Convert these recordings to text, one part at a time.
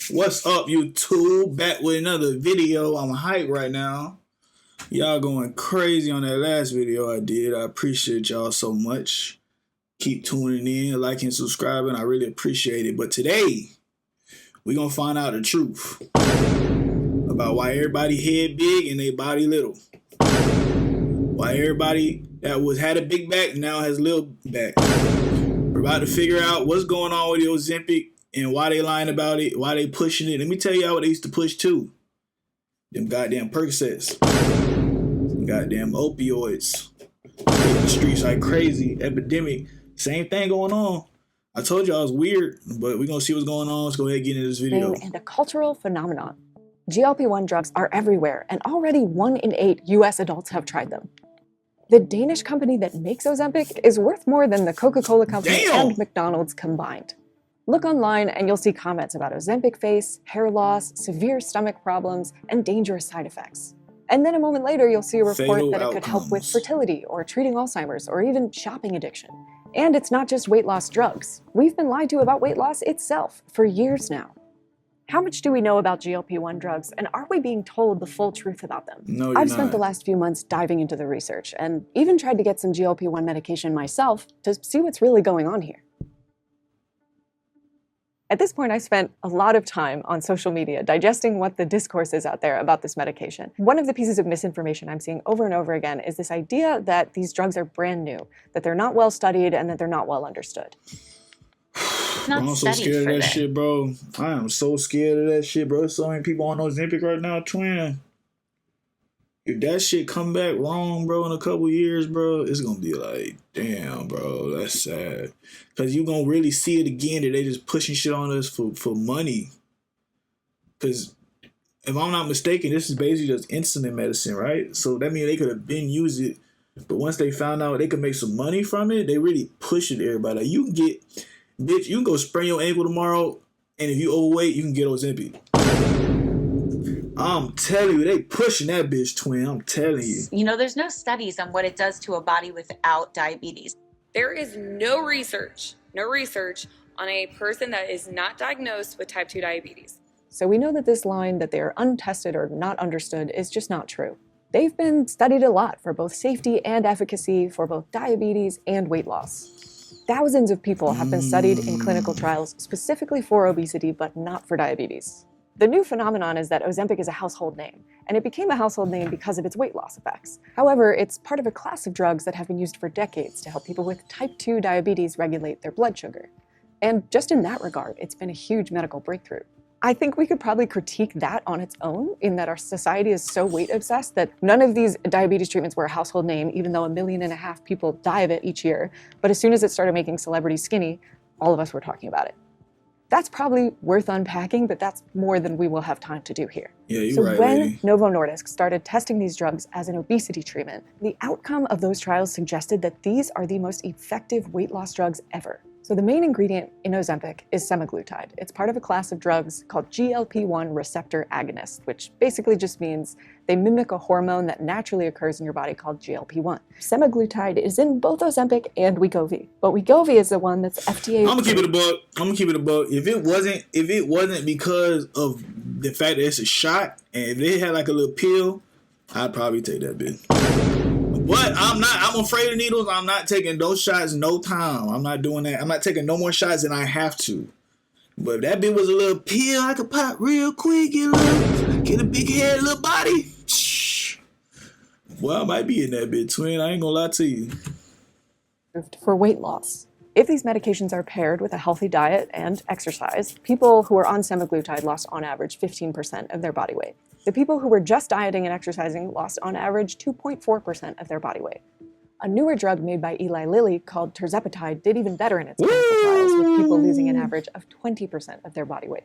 What's up, YouTube? Back with another video. I'm hype right now. Y'all going crazy on that last video I did. I appreciate y'all so much. Keep tuning in, liking, subscribing. I really appreciate it. But today, we're going to find out the truth about why everybody head big and they body little. Why everybody that had a big back now has a little back. We're about to figure out what's going on with the Ozempic and why they lying about it, why they pushing it. Let me tell y'all what they used to push too. Them goddamn Percocets. Them goddamn opioids. Hitting the streets like crazy. Epidemic. Same thing going on. I told y'all it's weird, but we're going to see what's going on. Let's go ahead and get into this video. And a cultural phenomenon. GLP-1 drugs are everywhere, and already 1 in 8 US adults have tried them. The Danish company that makes Ozempic is worth more than the Coca-Cola company and McDonald's combined. Look online and you'll see comments about Ozempic face, hair loss, severe stomach problems, and dangerous side effects. And then a moment later, you'll see a report that it could help with fertility or treating Alzheimer's or even shopping addiction. And it's not just weight loss drugs. We've been lied to about weight loss itself for years now. How much do we know about GLP-1 drugs, and are we being told the full truth about them? No, you're I've not. spent the last few months diving into the research and even tried to get some GLP-1 medication myself to see what's really going on here. At this point, I spent a lot of time on social media digesting what the discourse is out there about this medication. One of the pieces of misinformation I'm seeing over and over again is this idea that these drugs are brand new, that they're not well studied, and that they're not well understood. I'm so scared of that shit, bro. I am so scared of that shit, bro. There's so many people on Ozempic right now, twin. If that shit come back wrong, bro, in a couple years, bro, it's gonna be like, damn, bro, that's sad. Cause you gonna really see it again that they just pushing shit on us for money. Cause if I'm not mistaken, this is basically just insulin medicine, right? So that means they could have been used it, but once they found out they could make some money from it, they really push it to everybody. Like, you can get, bitch, you can go sprain your ankle tomorrow, and if you overweight, you can get Ozempic. I'm telling you, they pushing that bitch, twin. I'm telling you. You know, there's no studies on what it does to a body without diabetes. There is no research on a person that is not diagnosed with type 2 diabetes. So we know that this line that they're untested or not understood is just not true. They've been studied a lot for both safety and efficacy for both diabetes and weight loss. Thousands of people have been studied in clinical trials specifically for obesity, but not for diabetes. The new phenomenon is that Ozempic is a household name, and it became a household name because of its weight loss effects. However, it's part of a class of drugs that have been used for decades to help people with type 2 diabetes regulate their blood sugar. And just in that regard, it's been a huge medical breakthrough. I think we could probably critique that on its own, in that our society is so weight obsessed that none of these diabetes treatments were a household name, even though 1.5 million people die of it each year. But as soon as it started making celebrities skinny, all of us were talking about it. That's probably worth unpacking, but that's more than we will have time to do here. Yeah, you're so right, when lady. Novo Nordisk started testing these drugs as an obesity treatment, the outcome of those trials suggested that these are the most effective weight loss drugs ever. So the main ingredient in Ozempic is semaglutide. It's part of a class of drugs called GLP-1 receptor agonists, which basically just means they mimic a hormone that naturally occurs in your body called GLP-1. Semaglutide is in both Ozempic and Wegovy, but Wegovy is the one that's FDA. I'm gonna keep it a buck. If it wasn't because of the fact that it's a shot, and if they had like a little pill, I'd probably take that bitch. But I'm afraid of needles. I'm not taking those shots no time. I'm not doing that. I'm not taking no more shots than I have to. But if that bitch was a little pill I could pop real quick, get a big head, little body. Well, I might be in that bitch, twin. I ain't gonna lie to you. For weight loss. If these medications are paired with a healthy diet and exercise, people who are on semaglutide lost on average 15% of their body weight. The people who were just dieting and exercising lost on average 2.4% of their body weight. A newer drug made by Eli Lilly called tirzepatide did even better in its clinical trials, with people losing an average of 20% of their body weight.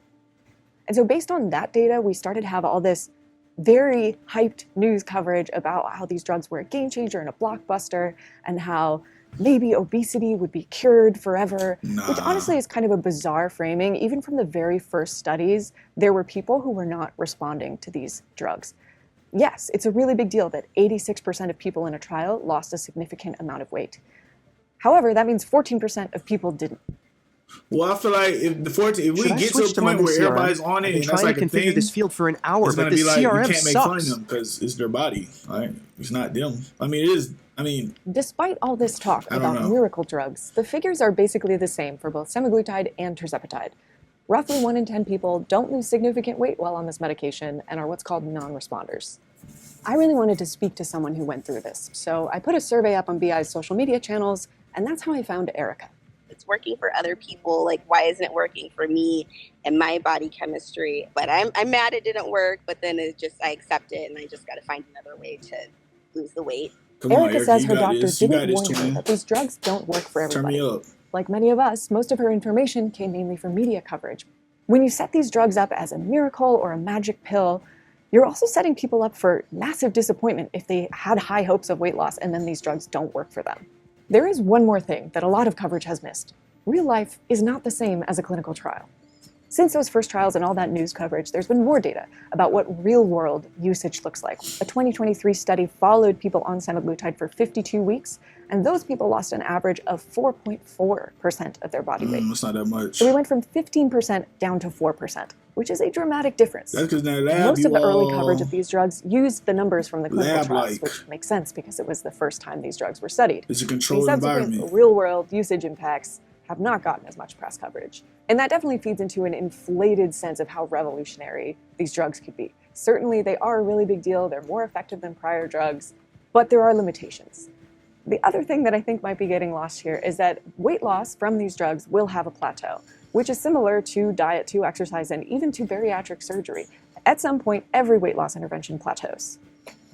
And so based on that data, we started to have all this very hyped news coverage about how these drugs were a game changer and a blockbuster, and how maybe obesity would be cured forever, which honestly is kind of a bizarre framing. Even from the very first studies, there were people who were not responding to these drugs. Yes, it's a really big deal that 86% of people in a trial lost a significant amount of weight. However, that means 14% of people didn't. Well, I feel like if we Should I get to switch a to point monthly where CRM? everybody's on I've it been and that's trying like to a configure thing, this field for an hour, it's but gonna the be like you CRM can't make fun of sucks. them because it's their body, right? It's not them. I mean, it is. I mean, Despite all this talk I don't about know. miracle drugs, the figures are basically the same for both semaglutide and tirzepatide. Roughly 1 in 10 people don't lose significant weight while on this medication and are what's called non-responders. I really wanted to speak to someone who went through this, so I put a survey up on BI's social media channels, and that's how I found Erica. It's working for other people. Like, why isn't it working for me and my body chemistry? But I'm mad it didn't work, but then I accept it and I just got to find another way to lose the weight. Come on, Erica Erica, says you her got doctor this. You got didn't this, warn her twin. that these drugs don't work for Turn everybody. me up. Like many of us, most of her information came mainly from media coverage. When you set these drugs up as a miracle or a magic pill, you're also setting people up for massive disappointment if they had high hopes of weight loss and then these drugs don't work for them. There is one more thing that a lot of coverage has missed. Real life is not the same as a clinical trial. Since those first trials and all that news coverage, there's been more data about what real-world usage looks like. A 2023 study followed people on semaglutide for 52 weeks, and those people lost an average of 4.4% of their body weight. That's not that much. So we went from 15% down to 4%, which is a dramatic difference. That's because that lab Most of the early all coverage of these drugs used the numbers from the clinical trials, lab-like. which makes sense because it was the first time these drugs were studied. It's a The controlled subsequent environment. real-world usage impacts have not gotten as much press coverage. And that definitely feeds into an inflated sense of how revolutionary these drugs could be. Certainly, they are a really big deal. They're more effective than prior drugs, but there are limitations. The other thing that I think might be getting lost here is that weight loss from these drugs will have a plateau, which is similar to diet, to exercise, and even to bariatric surgery. At some point, every weight loss intervention plateaus.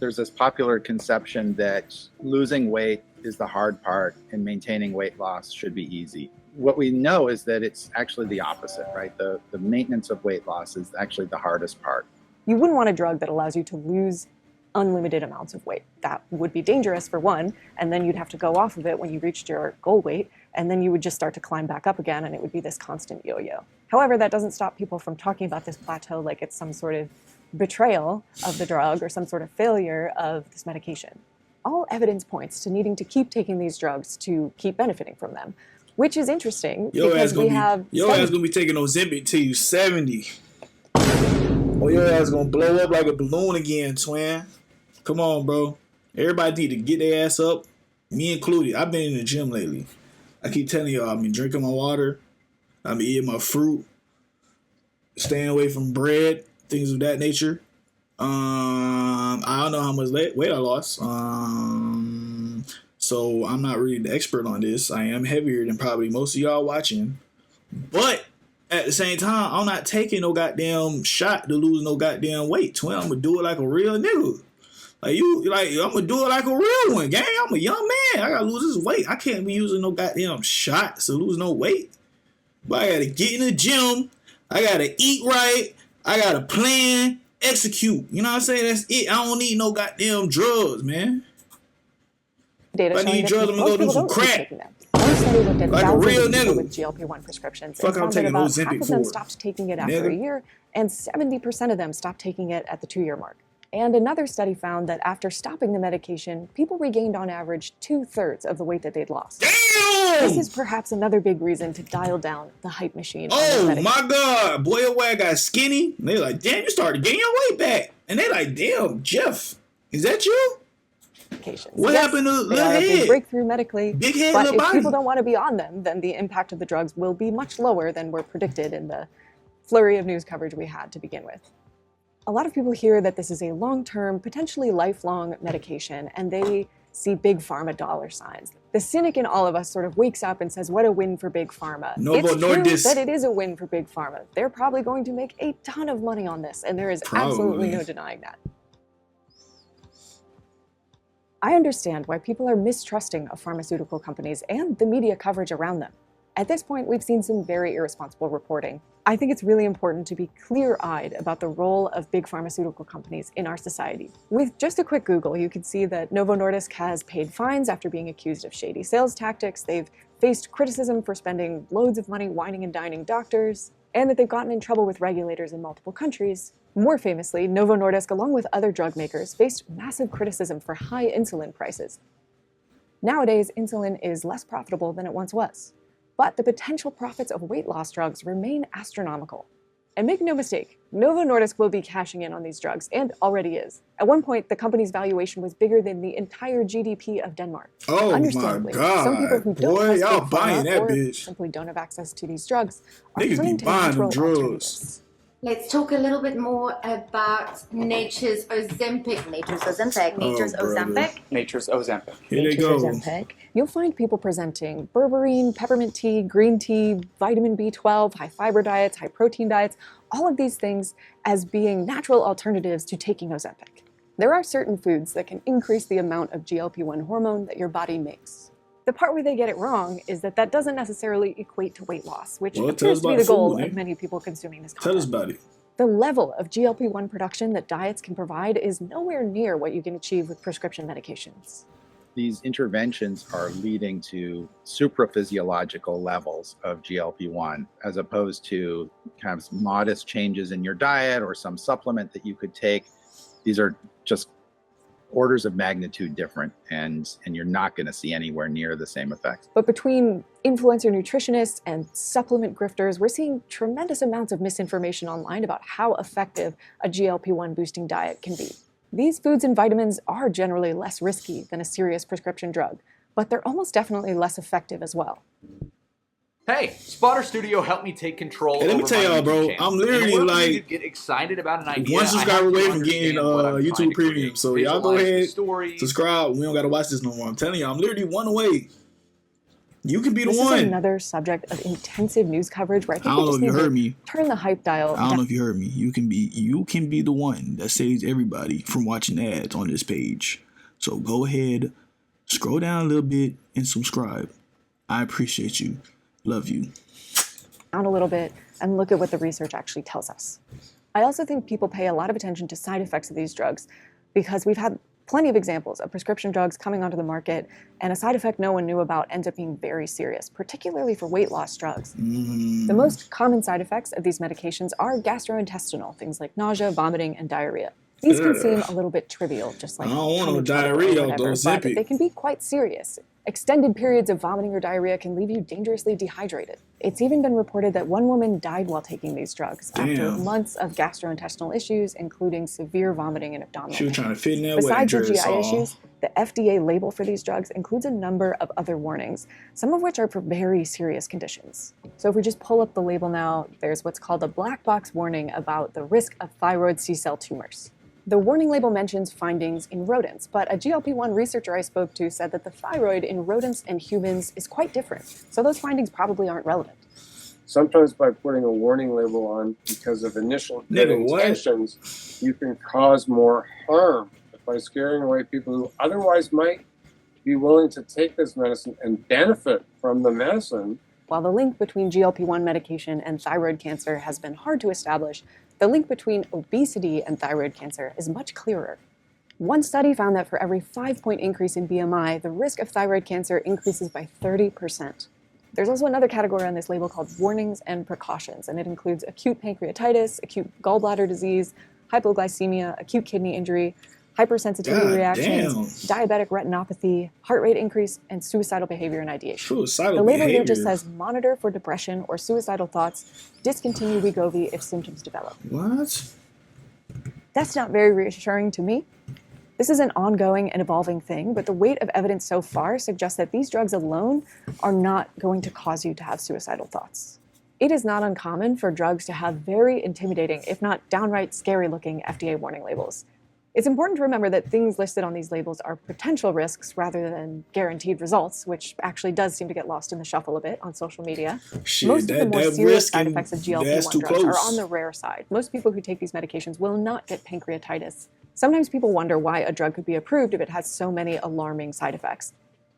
There's this popular conception that losing weight is the hard part and maintaining weight loss should be easy. What we know is that it's actually the opposite, right? The maintenance of weight loss is actually the hardest part. You wouldn't want a drug that allows you to lose unlimited amounts of weight. That would be dangerous for one, and then you'd have to go off of it when you reached your goal weight, and then you would just start to climb back up again, and it would be this constant yo-yo. However, that doesn't stop people from talking about this plateau like it's some sort of betrayal of the drug or some sort of failure of this medication. All evidence points to needing to keep taking these drugs to keep benefiting from them, which is interesting because we have your ass gonna be taking Ozempic till you 70. Or your ass gonna blow up like a balloon again, twin. Come on, bro. Everybody need to get their ass up, me included. I've been in the gym lately. I keep telling y'all, I've been drinking my water, I've been eating my fruit, staying away from bread, things of that nature. I don't know how much weight I lost. So I'm not really the expert on this. I am heavier than probably most of y'all watching. But at the same time, I'm not taking no goddamn shot to lose no goddamn weight, twin. I'm gonna do it like a real nigga. I'm gonna do it like a real one, gang. I'm a young man. I gotta lose this weight. I can't be using no goddamn shots to lose no weight. But I gotta get in the gym. I gotta eat right. I gotta plan, execute. You know what I'm saying? That's it. I don't need no goddamn drugs, man. Data If I showing need that drugs, I'm most gonna go do people some don't keep crack. taking them. One study looked at Like a thousands real of people nigga. with GLP-1 prescriptions Fuck, and I'm found that taking about Ozempic half of them for. stopped taking it after Nigga. a year, and 70% of them stopped taking it at the 2-year mark. And another study found that after stopping the medication, people regained on average 2/3 of the weight that they'd lost. Damn! This is perhaps another big reason to dial down the hype machine. on this Oh medication. my God, boy, your ass got skinny. And they like, damn, you started getting your weight back. And they like, damn, Jeff, is that you? Medications. What happened to they the are a big head? breakthrough medically, Big head, but little if body. people don't want to be on them, then the impact of the drugs will be much lower than were predicted in the flurry of news coverage we had to begin with. A lot of people hear that this is a long-term, potentially lifelong medication, and they see big pharma dollar signs. The cynic in all of us sort of wakes up and says, what a win for big pharma. Novo It's true Nordisk. that it is a win for big pharma. They're probably going to make a ton of money on this, and there is absolutely Probably. no denying that. I understand why people are mistrusting of pharmaceutical companies and the media coverage around them. At this point, we've seen some very irresponsible reporting. I think it's really important to be clear-eyed about the role of big pharmaceutical companies in our society. With just a quick Google, you can see that Novo Nordisk has paid fines after being accused of shady sales tactics. They've faced criticism for spending loads of money wining and dining doctors, and that they've gotten in trouble with regulators in multiple countries. More famously, Novo Nordisk, along with other drug makers, faced massive criticism for high insulin prices. Nowadays, insulin is less profitable than it once was. But the potential profits of weight loss drugs remain astronomical. And make no mistake, Novo Nordisk will be cashing in on these drugs, and already is. At one point, the company's valuation was bigger than the entire GDP of Denmark. Oh my Understandably, God, some people who don't boy, trust y'all big buying pharma that or bitch. simply don't have access to these drugs are Niggas be turning to buying them natural drugs. alternatives. Let's talk a little bit more about Nature's Ozempic. Nature's Ozempic. Nature's brother. Ozempic. Nature's Ozempic. Here they Nature's go. Ozempic, you'll find people presenting berberine, peppermint tea, green tea, vitamin B12, high fiber diets, high protein diets, all of these things as being natural alternatives to taking Ozempic. There are certain foods that can increase the amount of GLP-1 hormone that your body makes. The part where they get it wrong is that that doesn't necessarily equate to weight loss, which Well, tell appears us to be about the goal food, of Nick. many people consuming this Tell content. us about it. The level of GLP-1 production that diets can provide is nowhere near what you can achieve with prescription medications. These interventions are leading to supraphysiological levels of GLP-1 as opposed to kind of modest changes in your diet or some supplement that you could take. These are just orders of magnitude different, and you're not going to see anywhere near the same effects. But between influencer nutritionists and supplement grifters, we're seeing tremendous amounts of misinformation online about how effective a GLP-1 boosting diet can be. These foods and vitamins are generally less risky than a serious prescription drug, but they're almost definitely less effective as well. Hey, Spotter Studio helped me take control. Hey, let me over tell my y'all, bro, YouTube channel. I'm literally In order for me like to get excited about an idea. one I subscriber have to away from getting understand what I'm YouTube trying to Premium. create, So y'all go visualize the ahead, stories. subscribe. We don't gotta watch this no more. I'm telling you, I'm literally one away. You can be the This one. is another subject of intensive news coverage where I I think don't we know just if you need heard to me. turn the hype dial I don't down. know if you heard me. You can be the one that saves everybody from watching ads on this page. So go ahead, scroll down a little bit and subscribe. I appreciate you. Love you. Down a little bit and look at what the research actually tells us. I also think people pay a lot of attention to side effects of these drugs because we've had plenty of examples of prescription drugs coming onto the market and a side effect no one knew about ends up being very serious, particularly for weight loss drugs. The most common side effects of these medications are gastrointestinal, things like nausea, vomiting, and diarrhea. These can seem a little bit trivial, just like I don't want no tummy trouble or diarrhea, whatever, those but Ozempic. they can be quite serious. Extended periods of vomiting or diarrhea can leave you dangerously dehydrated. It's even been reported that one woman died while taking these drugs after Damn. months of gastrointestinal issues, including severe vomiting and abdominal She was pain. trying to fit in that wedding Besides the dress. GI Aw. issues, the FDA label for these drugs includes a number of other warnings, some of which are for very serious conditions. So if we just pull up the label now, there's what's called a black box warning about the risk of thyroid C-cell tumors. The warning label mentions findings in rodents, but a GLP-1 researcher I spoke to said that the thyroid in rodents and humans is quite different, so those findings probably aren't relevant. Sometimes by putting a warning label on because of initial good Nigga, what? intentions, you can cause more harm by scaring away people who otherwise might be willing to take this medicine and benefit from the medicine. While the link between GLP-1 medication and thyroid cancer has been hard to establish, the link between obesity and thyroid cancer is much clearer. One study found that for every 5-point increase in BMI, the risk of thyroid cancer increases by 30%. There's also another category on this label called warnings and precautions, and it includes acute pancreatitis, acute gallbladder disease, hypoglycemia, acute kidney injury, hypersensitivity God reactions, diabetic retinopathy, heart rate increase, and suicidal behavior and ideation. Suicidal The label behavior. here just says monitor for depression or suicidal thoughts, discontinue Wegovy if symptoms develop. What? That's not very reassuring to me. This is an ongoing and evolving thing, but the weight of evidence so far suggests that these drugs alone are not going to cause you to have suicidal thoughts. It is not uncommon for drugs to have very intimidating, if not downright scary-looking FDA warning labels. It's important to remember that things listed on these labels are potential risks rather than guaranteed results, which actually does seem to get lost in the shuffle a bit on social media. Shit, Most of the more serious risk side and effects of that's GLP-1 too drugs are close. on the rare side. Most people who take these medications will not get pancreatitis. Sometimes people wonder why a drug could be approved if it has so many alarming side effects.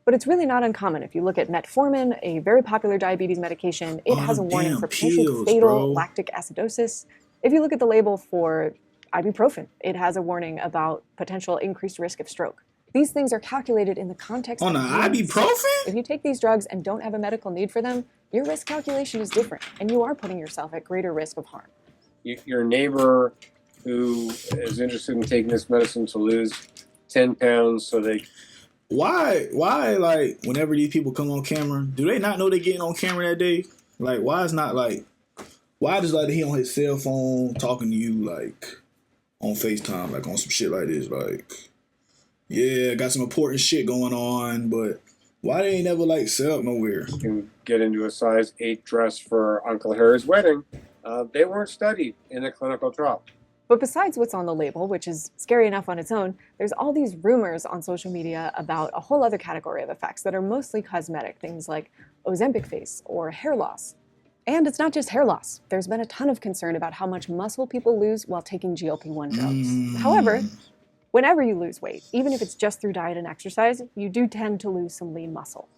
But it's really not uncommon. If you look at metformin, a very popular diabetes medication, it has a warning damn for potentially pills, fatal bro. lactic acidosis. If you look at the label for ibuprofen, it has a warning about potential increased risk of stroke. These things are calculated in the context On of the humans. ibuprofen? If you take these drugs and don't have a medical need for them, your risk calculation is different, and you are putting yourself at greater risk of harm. Your neighbor who is interested in taking this medicine to lose 10 pounds so they why, like, whenever these people come on camera, do they not know they're getting on camera that day? Like, why does like he on his cell phone talking to you, like, on FaceTime, like, on some shit like this, like, yeah, got some important shit going on, but why they ain't never, like, set up nowhere? You can get into a size 8 dress for Uncle Harry's wedding. They weren't studied in a clinical trial. But besides what's on the label, which is scary enough on its own, there's all these rumors on social media about a whole other category of effects that are mostly cosmetic, things like Ozempic face or hair loss. And it's not just hair loss. There's been a ton of concern about how much muscle people lose while taking GLP-1 drugs. However, whenever you lose weight, even if it's just through diet and exercise, you do tend to lose some lean muscle.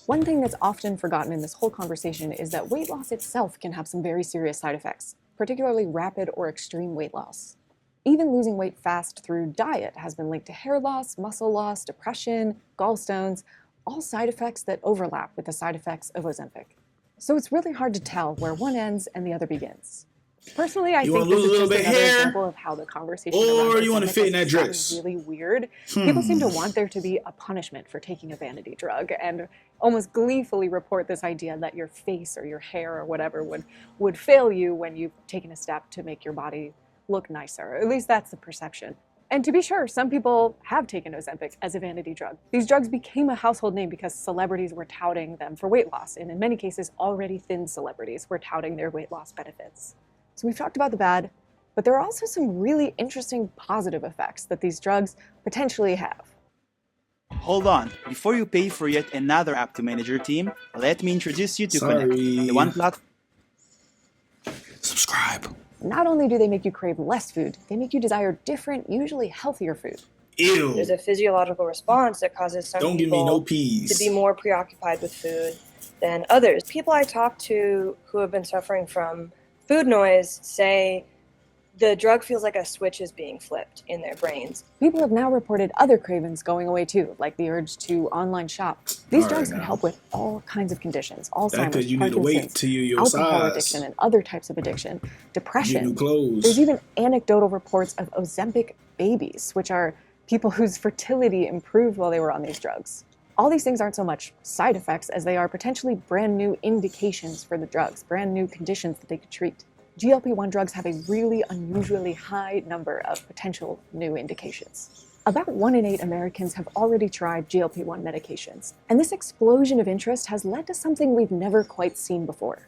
One thing that's often forgotten in this whole conversation is that weight loss itself can have some very serious side effects, particularly rapid or extreme weight loss. Even losing weight fast through diet has been linked to hair loss, muscle loss, depression, gallstones, all side effects that overlap with the side effects of Ozempic. So it's really hard to tell where one ends and the other begins. Personally, I think this is just another example of how the conversation around you want to fit in that dress. Really weird. People seem to want there to be a punishment for taking a vanity drug and almost gleefully report this idea that your face or your hair or whatever would fail you when you've taken a step to make your body look nicer. At least that's the perception. And to be sure, some people have taken Ozempic as a vanity drug. These drugs became a household name because celebrities were touting them for weight loss, and in many cases, already thin celebrities were touting their weight loss benefits. So we've talked about the bad, but there are also some really interesting positive effects that these drugs potentially have. Hold on, before you pay for yet another app to manage your team, let me introduce you to Connect, the one platform. Subscribe. Not only do they make you crave less food, they make you desire different, usually healthier food. Ew. There's a physiological response that causes some Don't give me people no peas. to be more preoccupied with food than others. People I talk to who have been suffering from food noise say the drug feels like a switch is being flipped in their brains. People have now reported other cravings going away too, like the urge to online shop. These drugs can help with all kinds of conditions, Alzheimer's, you need to wait till you're your alcohol size. addiction, and other types of addiction, depression. Get new clothes. There's even anecdotal reports of Ozempic babies, which are people whose fertility improved while they were on these drugs. All these things aren't so much side effects as they are potentially brand new indications for the drugs, brand new conditions that they could treat. GLP-1 drugs have a really unusually high number of potential new indications. About 1 in 8 Americans have already tried GLP-1 medications, and this explosion of interest has led to something we've never quite seen before.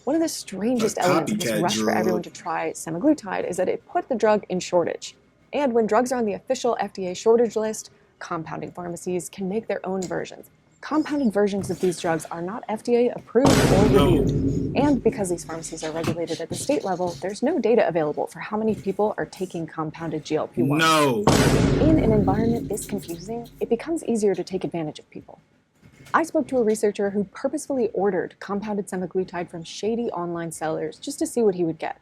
One of the strangest elements of this rush for everyone to try semaglutide is that it put the drug in shortage. And when drugs are on the official FDA shortage list, compounding pharmacies can make their own versions. Compounded versions of these drugs are not FDA approved or reviewed. And because these pharmacies are regulated at the state level, there's no data available for how many people are taking compounded GLP-1. No. In an environment this confusing, it becomes easier to take advantage of people. I spoke to a researcher who purposefully ordered compounded semaglutide from shady online sellers just to see what he would get.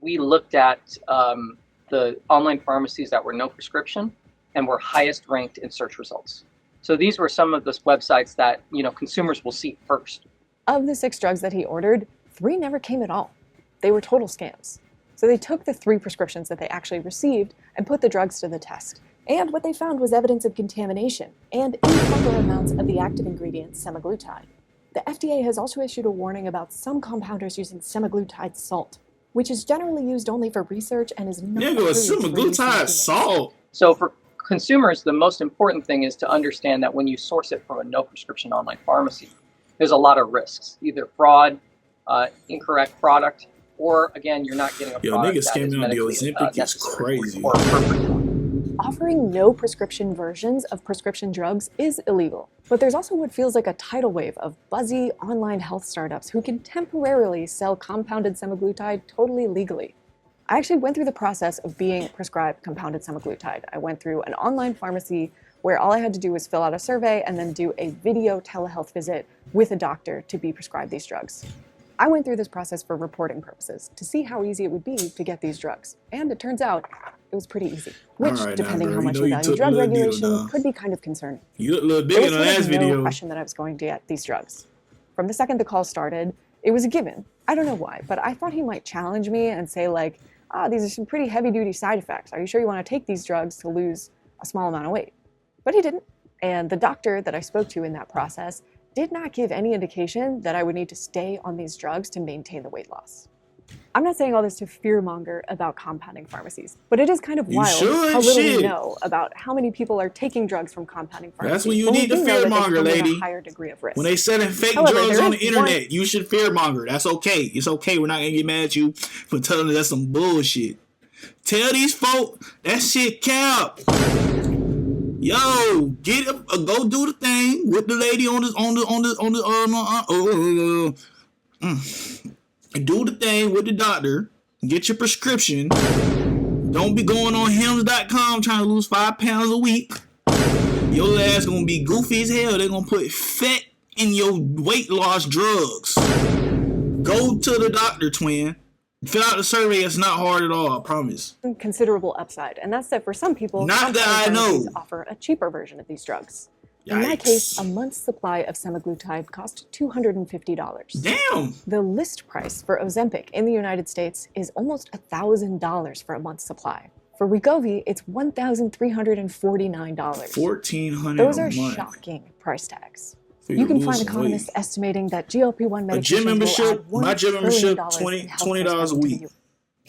We looked at the online pharmacies that were no prescription and were highest ranked in search results. So these were some of the websites that, consumers will see first. Of the 6 drugs that he ordered, 3 never came at all. They were total scams. So they took the 3 prescriptions that they actually received and put the drugs to the test. And what they found was evidence of contamination and improper amounts of the active ingredient semaglutide. The FDA has also issued a warning about some compounders using semaglutide salt, which is generally used only for research and is not approved for use in semaglutide salt. So for consumers, the most important thing is to understand that when you source it from a no prescription online pharmacy, there's a lot of risks, either fraud, incorrect product, or again, you're not getting a product niggas that is scamming on the medically Ozempic is crazy. or appropriate. Offering no prescription versions of prescription drugs is illegal. But there's also what feels like a tidal wave of buzzy online health startups who can temporarily sell compounded semaglutide totally legally. I actually went through the process of being prescribed compounded semaglutide. I went through an online pharmacy where all I had to do was fill out a survey and then do a video telehealth visit with a doctor to be prescribed these drugs. I went through this process for reporting purposes to see how easy it would be to get these drugs. And it turns out it was pretty easy, which, depending how much you value drug regulation, could be kind of concerning. You look a little bigger in the last video. No question that I was going to get these drugs. From the second the call started, it was a given. I don't know why, but I thought he might challenge me and say, like, these are some pretty heavy-duty side effects. Are you sure you want to take these drugs to lose a small amount of weight? But he didn't. And the doctor that I spoke to in that process did not give any indication that I would need to stay on these drugs to maintain the weight loss. I'm not saying all this to fearmonger about compounding pharmacies, but it is kind of wild how little we know about how many people are taking drugs from compounding pharmacies. That's when you need to fearmonger, lady. A higher degree of risk. When they selling fake drugs on the internet, you should fearmonger. That's okay. It's okay. We're not gonna get mad at you for telling us that's some bullshit. Tell these folk that shit cap. Yo, get up, go do the thing with the lady do the thing with the doctor. Get your prescription. Don't be going on hims.com trying to lose 5 pounds a week. Your ass gonna be goofy as hell. They're gonna put fat in your weight loss drugs. Go to the doctor, twin. Fill out the survey. It's not hard at all, I promise. Considerable upside, and that's that for some people. Not that I know. Offer a cheaper version of these drugs. Yikes. In my case, a month's supply of semaglutide cost $250. Damn! The list price for Ozempic in the United States is almost $1,000 for a month's supply. For Wegovy, it's $1,349. $1,400. Those are shocking price tags. You can find economists estimating that GLP-1 medications gym membership, will add my gym membership, $20 a week.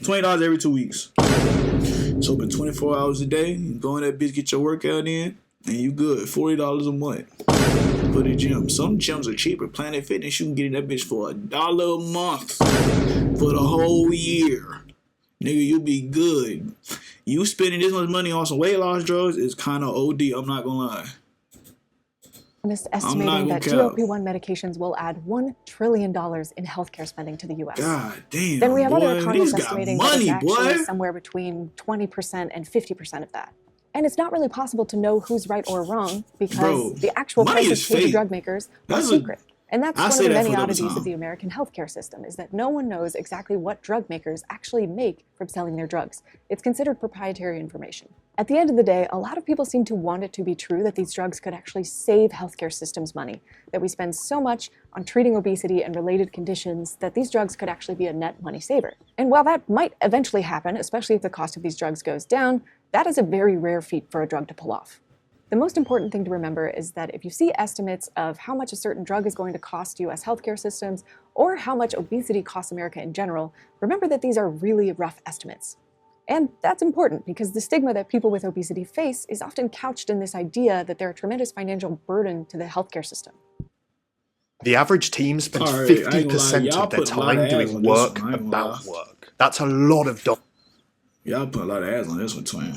$20 every 2 weeks. It's open 24 hours a day. You go in that bitch, get your workout in, and you good. $40 a month for the gym. Some gyms are cheaper. Planet Fitness, you can get in that bitch for $1 a month for the whole year. Nigga, you be good. You spending this much money on some weight loss drugs is kind of OD. I'm not gonna lie. Estimating that GLP-1 medications will add $1 trillion in healthcare spending to the U.S. God damn. Then we have other boy. economists These got estimating money, that it's actually boy. somewhere between 20% and 50% of that. And it's not really possible to know who's right or wrong because the actual prices paid to drug makers are secret. And that's one of the many oddities of the American healthcare system, is that no one knows exactly what drug makers actually make from selling their drugs. It's considered proprietary information. At the end of the day, a lot of people seem to want it to be true that these drugs could actually save healthcare systems money, that we spend so much on treating obesity and related conditions that these drugs could actually be a net money saver. And while that might eventually happen, especially if the cost of these drugs goes down, that is a very rare feat for a drug to pull off. The most important thing to remember is that if you see estimates of how much a certain drug is going to cost U.S. healthcare systems, or how much obesity costs America in general, remember that these are really rough estimates. And that's important because the stigma that people with obesity face is often couched in this idea that they're a tremendous financial burden to the healthcare system. The average team spends 50% of their time doing work about work. That's a lot of dollars. Y'all put a lot of ads on this one, twin.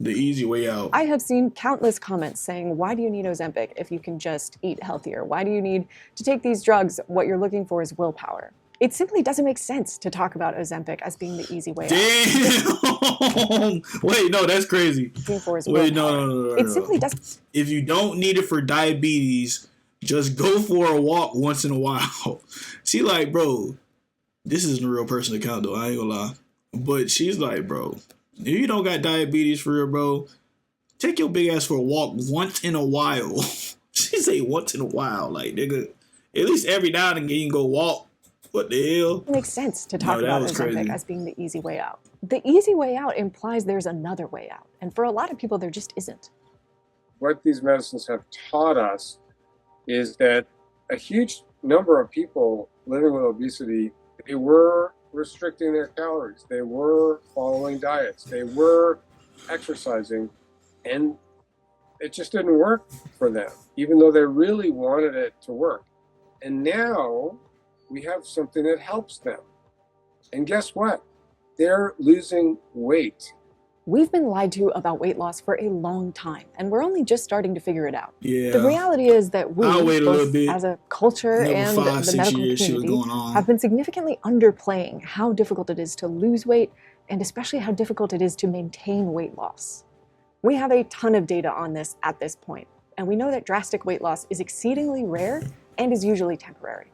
The easy way out. I have seen countless comments saying, why do you need Ozempic if you can just eat healthier? Why do you need to take these drugs? What you're looking for is willpower. It simply doesn't make sense to talk about Ozempic as being the easy way out. Damn! Wait, no, that's crazy. Wait, no. It simply doesn't. If you don't need it for diabetes, just go for a walk once in a while. She like, bro, this isn't a real person account though, I ain't gonna lie. But she's like, bro, if you don't got diabetes for real, bro, take your big ass for a walk once in a while. She say once in a while. Like, nigga, at least every now and again you can go walk. What the hell? It makes sense to talk about Ozempic as being the easy way out. The easy way out implies there's another way out. And for a lot of people, there just isn't. What these medicines have taught us is that a huge number of people living with obesity, they were restricting their calories. They were following diets. They were exercising. And it just didn't work for them, even though they really wanted it to work. And now we have something that helps them. And guess what? They're losing weight. We've been lied to about weight loss for a long time, and we're only just starting to figure it out. Yeah. The reality is that we, both as a culture and 5, the medical community, have been significantly underplaying how difficult it is to lose weight, and especially how difficult it is to maintain weight loss. We have a ton of data on this at this point, and we know that drastic weight loss is exceedingly rare and is usually temporary.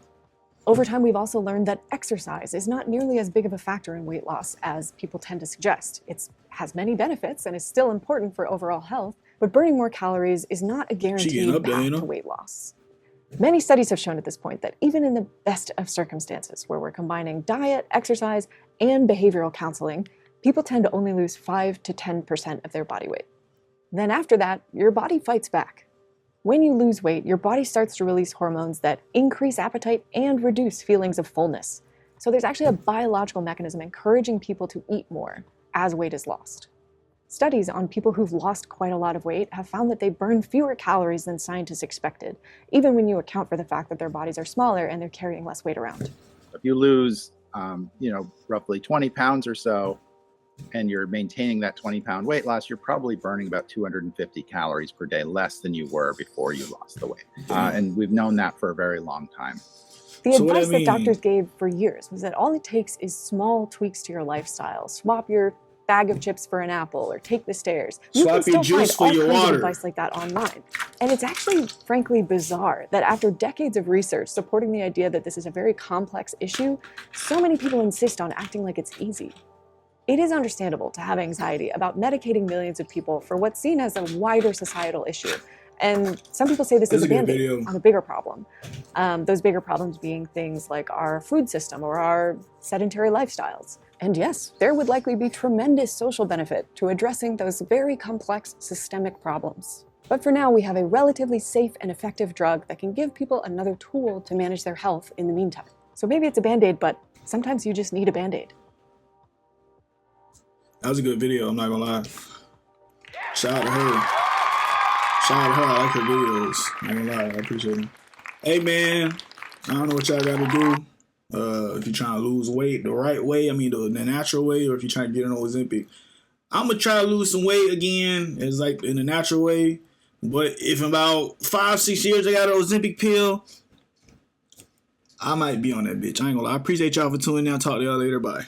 Over time, we've also learned that exercise is not nearly as big of a factor in weight loss as people tend to suggest. It has many benefits and is still important for overall health, but burning more calories is not a guaranteed path to weight loss. Many studies have shown at this point that even in the best of circumstances, where we're combining diet, exercise, and behavioral counseling, people tend to only lose 5 to 10% of their body weight. Then after that, your body fights back. When you lose weight, your body starts to release hormones that increase appetite and reduce feelings of fullness. So there's actually a biological mechanism encouraging people to eat more as weight is lost. Studies on people who've lost quite a lot of weight have found that they burn fewer calories than scientists expected, even when you account for the fact that their bodies are smaller and they're carrying less weight around. If you lose, roughly 20 pounds or so, and you're maintaining that 20-pound weight loss, you're probably burning about 250 calories per day less than you were before you lost the weight. And we've known that for a very long time. The advice that doctors gave for years was that all it takes is small tweaks to your lifestyle. Swap your bag of chips for an apple, or take the stairs. You can still find all kinds of advice like that online. And it's actually, frankly, bizarre that after decades of research supporting the idea that this is a very complex issue, so many people insist on acting like it's easy. It is understandable to have anxiety about medicating millions of people for what's seen as a wider societal issue. And some people say this is a Band-Aid on a bigger problem. Those bigger problems being things like our food system or our sedentary lifestyles. And yes, there would likely be tremendous social benefit to addressing those very complex systemic problems. But for now, we have a relatively safe and effective drug that can give people another tool to manage their health in the meantime. So maybe it's a Band-Aid, but sometimes you just need a Band-Aid. That was a good video, I'm not gonna lie. Shout out to her. I like her videos. I'm not gonna lie, I appreciate them. Hey man, I don't know what y'all gotta do. If you're trying to lose weight the right way, the natural way, or if you're trying to get an Ozempic. I'm gonna try to lose some weight again, it's like in the natural way. But if in about 5-6 years I got an Ozempic pill, I might be on that bitch. I ain't gonna lie. I appreciate y'all for tuning in. I'll talk to y'all later. Bye.